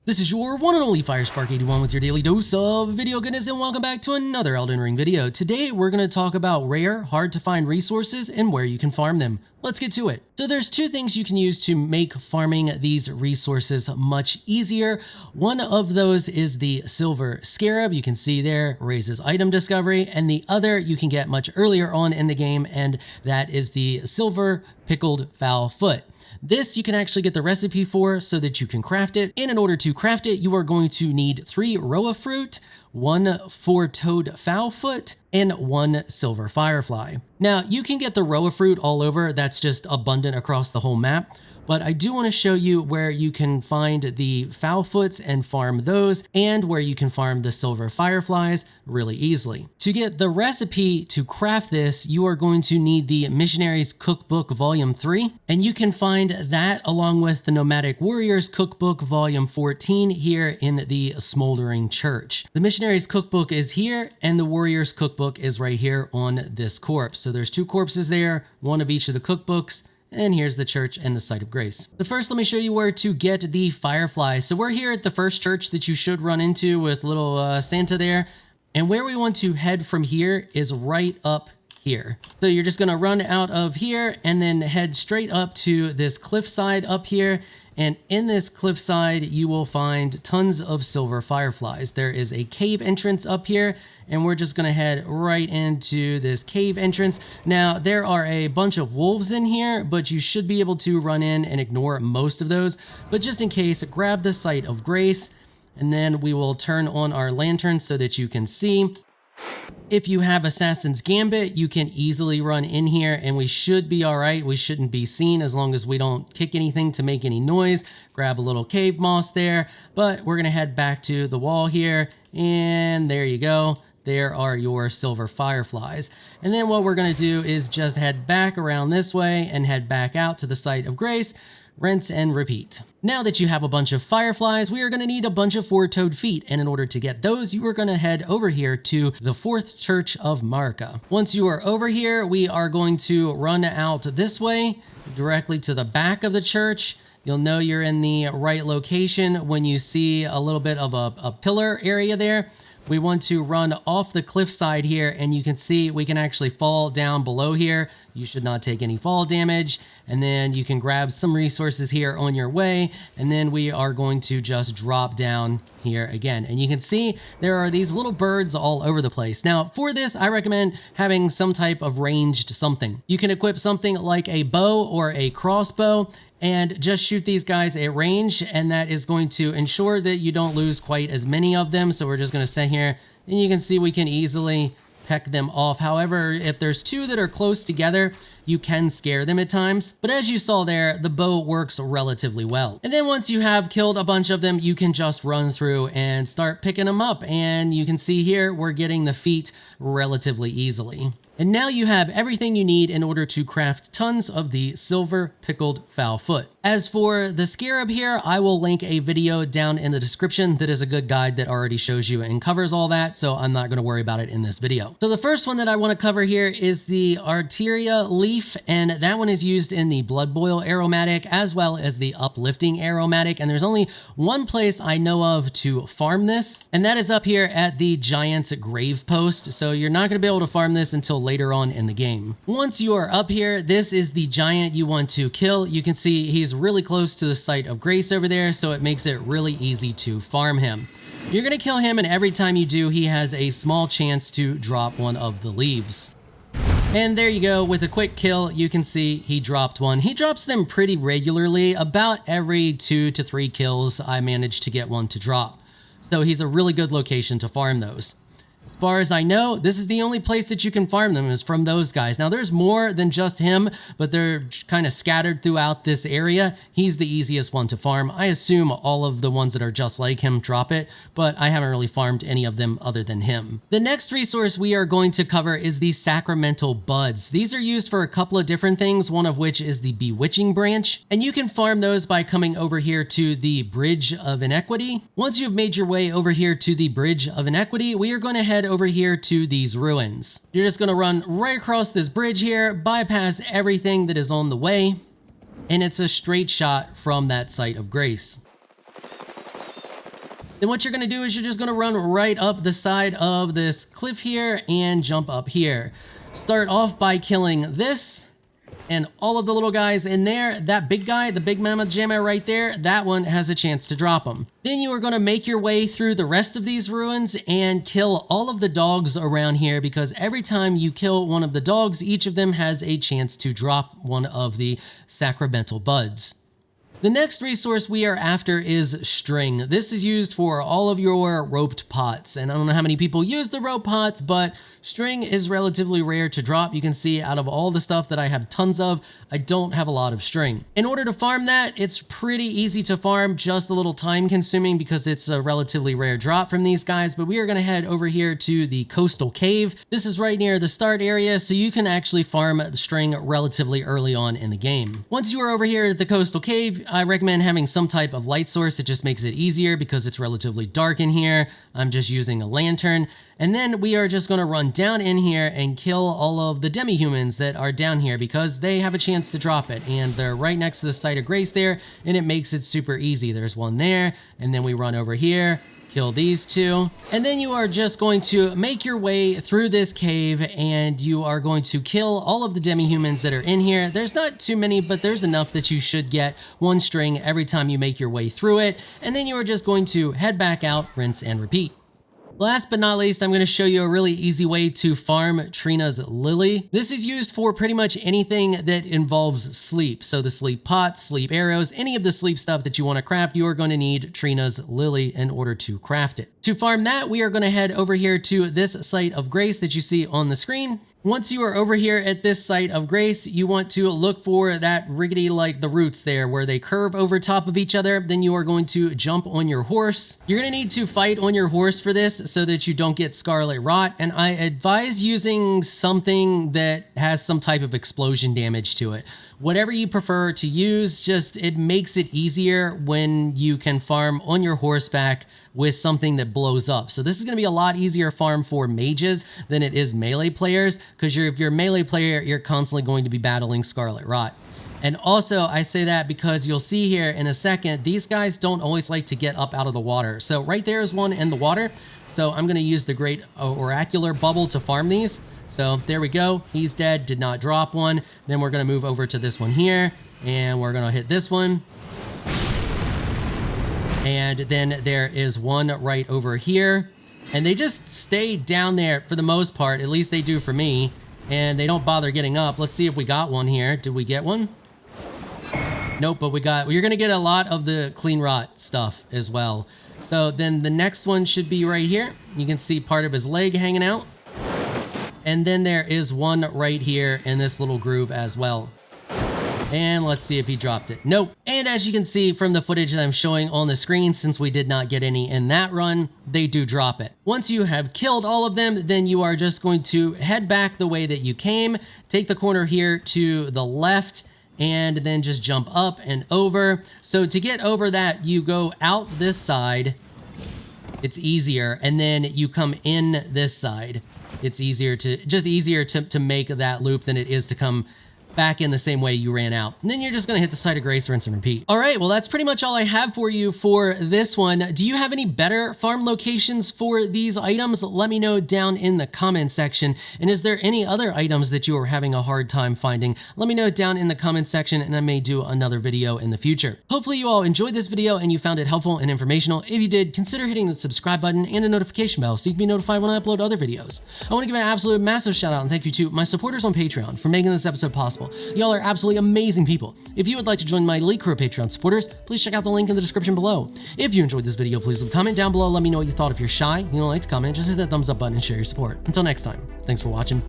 This is your one and only 𝐈𝐸𝐸 with your daily dose of video goodness, and welcome back to another Elden Ring video. Today we're going to talk about rare, hard to find resources and where you can farm them. Let's get to it. So there's two things you can use to make farming these resources much easier. One of those is the silver scarab. You can see there, raises item discovery, and the other you can get much earlier on in the game, and that is the silver pickled fowl foot. This you can actually get the recipe for so that you can craft it. And in order to craft it, you are going to need 3 roa fruit, 1 4-toed fowl foot, and 1 silver firefly. Now you can get the roa fruit all over, that's just abundant across the whole map. But I do want to show you where you can find the fowl foots and farm those, and where you can farm the silver fireflies really easily. To get the recipe to craft this, you are going to need the Missionary's Cookbook Volume 3, and you can find that along with the Nomadic Warriors Cookbook Volume 14 here in the Smoldering Church. The Missionary's Cookbook is here, and the Warriors Cookbook is right here on this corpse. So there's 2 corpses there, one of each of the cookbooks. And here's the church and the site of grace. But first, let me show you where to get the fireflies. So we're here at the first church that you should run into with little Santa there. And where we want to head from here is right up here. So you're just gonna run out of here and then head straight up to this cliffside up here. And in this cliffside, you will find tons of silver fireflies. There is a cave entrance up here, and we're just gonna head right into this cave entrance. Now, there are a bunch of wolves in here, but you should be able to run in and ignore most of those. But just in case, grab the site of grace, and then we will turn on our lantern so that you can see. If you have Assassin's Gambit, you can easily run in here and we should be all right. We shouldn't be seen as long as we don't kick anything to make any noise. Grab a little cave moss there, but we're gonna head back to the wall here, and there you go. There are your silver fireflies. And then what we're gonna do is just head back around this way and head back out to the site of grace. Rinse and repeat. Now that you have a bunch of fireflies, we are going to need a bunch of 4-toed feet, and in order to get those, you are going to head over here to the 4th Church of Marika. Once you are over here, we are going to run out this way, directly to the back of the church. You'll know you're in the right location when you see a little bit of a pillar area there. We want to run off the cliffside here, and you can see we can actually fall down below here. You should not take any fall damage, and then you can grab some resources here on your way, and then we are going to just drop down here again. And you can see there are these little birds all over the place. Now for this, I recommend having some type of ranged something. You can equip something like a bow or a crossbow, and just shoot these guys at range, and that is going to ensure that you don't lose quite as many of them. So we're just going to sit here, and you can see we can easily peck them off. However, if there's 2 that are close together, you can scare them at times. But as you saw there, the bow works relatively well. And then once you have killed a bunch of them, you can just run through and start picking them up. And you can see here, we're getting the feet relatively easily. And now you have everything you need in order to craft tons of the silver pickled fowl foot. As for the scarab here, I will link a video down in the description that is a good guide that already shows you and covers all that, so I'm not going to worry about it in this video. So the first one that I want to cover here is the Arteria Leaf, and that one is used in the Blood Boil aromatic as well as the Uplifting aromatic, and there's only one place I know of to farm this, and that is up here at the Giant's Grave Post, so you're not going to be able to farm this until later on in the game. Once you are up here, this is the giant you want to kill. You can see he's really close to the site of grace over there, so it makes it really easy to farm him. You're going to kill him, and every time you do, he has a small chance to drop one of the leaves. And there you go, with a quick kill, you can see he dropped one. He drops them pretty regularly. About every 2 to 3 kills, I manage to get one to drop. So he's a really good location to farm those. As far as I know, this is the only place that you can farm them is from those guys. Now there's more than just him, but they're kind of scattered throughout this area. He's the easiest one to farm. I assume all of the ones that are just like him drop it, but I haven't really farmed any of them other than him. The next resource we are going to cover is the Sacramental Buds. These are used for a couple of different things, one of which is the Bewitching branch, and you can farm those by coming over here to the Bridge of Inequity. Once you've made your way over here to the Bridge of Inequity, we are going to head over here to these ruins. You're just going to run right across this bridge here, bypass everything that is on the way, and it's a straight shot from that site of grace. Then what you're gonna do is you're just gonna run right up the side of this cliff here and jump up here. Start off by killing this and all of the little guys in there. That big guy, the big mammoth jammer right there, that one has a chance to drop them. Then you are gonna make your way through the rest of these ruins and kill all of the dogs around here, because every time you kill one of the dogs, each of them has a chance to drop one of the Sacramental Buds. The next resource we are after is string. This is used for all of your roped pots, and I don't know how many people use the rope pots, but string is relatively rare to drop. You can see out of all the stuff that I have tons of, I don't have a lot of string. In order to farm that, it's pretty easy to farm, just a little time consuming because it's a relatively rare drop from these guys, but we are gonna head over here to the coastal cave. This is right near the start area, so you can actually farm the string relatively early on in the game. Once you are over here at the coastal cave, I recommend having some type of light source. It just makes it easier because it's relatively dark in here. I'm just using a lantern. And then we are just gonna run down in here and kill all of the demi-humans that are down here because they have a chance to drop it. And they're right next to the site of grace there, and it makes it super easy. There's one there, and then we run over here, kill these two, and then you are just going to make your way through this cave and you are going to kill all of the demi-humans that are in here. There's not too many, but there's enough that you should get one string every time you make your way through it. And then you are just going to head back out, rinse and repeat. Last but not least, I'm going to show you a really easy way to farm Tristans Lily. This is used for pretty much anything that involves sleep. So the sleep pots, sleep arrows, any of the sleep stuff that you want to craft, you are going to need Tristans Lily in order to craft it. To farm that, we are going to head over here to this site of grace that you see on the screen. Once you are over here at this site of grace, you want to look for that riggedy, like the roots there where they curve over top of each other. Then you are going to jump on your horse. You're going to need to fight on your horse for this so that you don't get scarlet rot. And I advise using something that has some type of explosion damage to it. Whatever you prefer to use, just it makes it easier when you can farm on your horseback with something that blows up. So this is going to be a lot easier farm for mages than it is melee players, because if you're a melee player, you're constantly going to be battling scarlet rot. And also, I say that because you'll see here in a second, these guys don't always like to get up out of the water. So right there is one in the water. So I'm going to use the great oracular bubble to farm these. So there we go. He's dead, did not drop one. Then we're going to move over to this one here, and we're going to hit this one. And then there is one right over here. And they just stay down there for the most part. At least they do for me. And they don't bother getting up. Let's see if we got one here. Did we get one? Nope, but you're going to get a lot of the clean rot stuff as well. So then the next one should be right here. You can see part of his leg hanging out. And then there is one right here in this little groove as well. And let's see if he dropped it. Nope. And as you can see from the footage that I'm showing on the screen, since we did not get any in that run, they do drop it. Once you have killed all of them, then you are just going to head back the way that you came, take the corner here to the left, and then just jump up and over. So to get over that, you go out this side. It's easier. And then you come in this side. It's easier to make that loop than it is to come back in the same way you ran out. And then you're just gonna hit the site of grace, rinse and repeat. All right, well, that's pretty much all I have for you for this one. Do you have any better farm locations for these items? Let me know down in the comment section. And is there any other items that you are having a hard time finding? Let me know down in the comment section, and I may do another video in the future. Hopefully you all enjoyed this video and you found it helpful and informational. If you did, consider hitting the subscribe button and a notification bell so you can be notified when I upload other videos. I wanna give an absolute massive shout out and thank you to my supporters on Patreon for making this episode possible. Y'all are absolutely amazing people. If you would like to join my elite crew of Patreon supporters, please check out the link in the description below. If you enjoyed this video, please leave a comment down below. Let me know what you thought. If you're shy, you don't like to comment, just hit that thumbs up button and share your support. Until next time, thanks for watching.